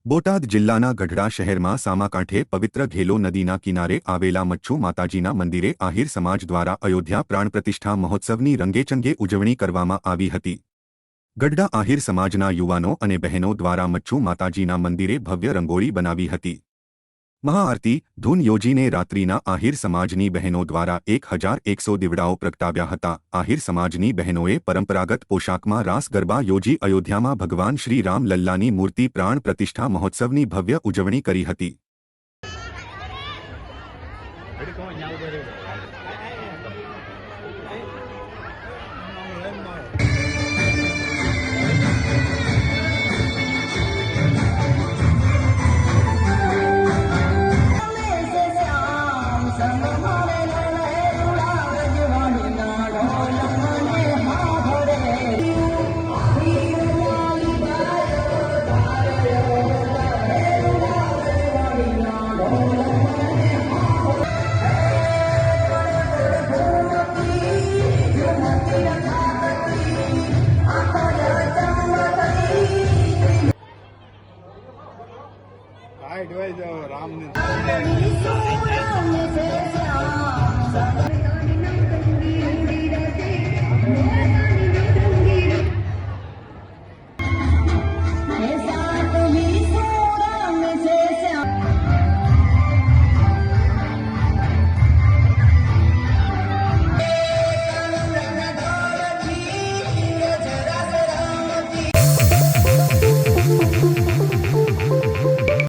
બોટાદ જિલ્લાના ગઢડા શહેરમાં સામાકાંઠે પવિત્ર ઘેલો નદીના કિનારે આવેલા મચ્છુ માતાજીના મંદિરે આહિર સમાજ દ્વારા અયોધ્યા પ્રાણ પ્રતિષ્ઠા મહોત્સવની રંગેચંગે ઉજવણી કરવામાં આવી હતી। ગઢડા આહિર સમાજના યુવાનો અને બહેનો દ્વારા મચ્છુ માતાજીના મંદિરે ભવ્ય રંગોળી બનાવી હતી। મહાઆરતી ધૂન યોજીને રાત્રિના આહિર સમાજની બહેનો દ્વારા 1100 દીવડાઓ પ્રગટાવ્યા હતા। આહિર સમાજની બહેનોએ પરંપરાગત પોશાકમાં રાસ ગરબા યોજી અયોધ્યામાં ભગવાન શ્રી રામ લલ્લાની મૂર્તિ પ્રાણ પ્રતિષ્ઠા મહોત્સવની ભવ્ય ઉજવણી કરી હતી। રામ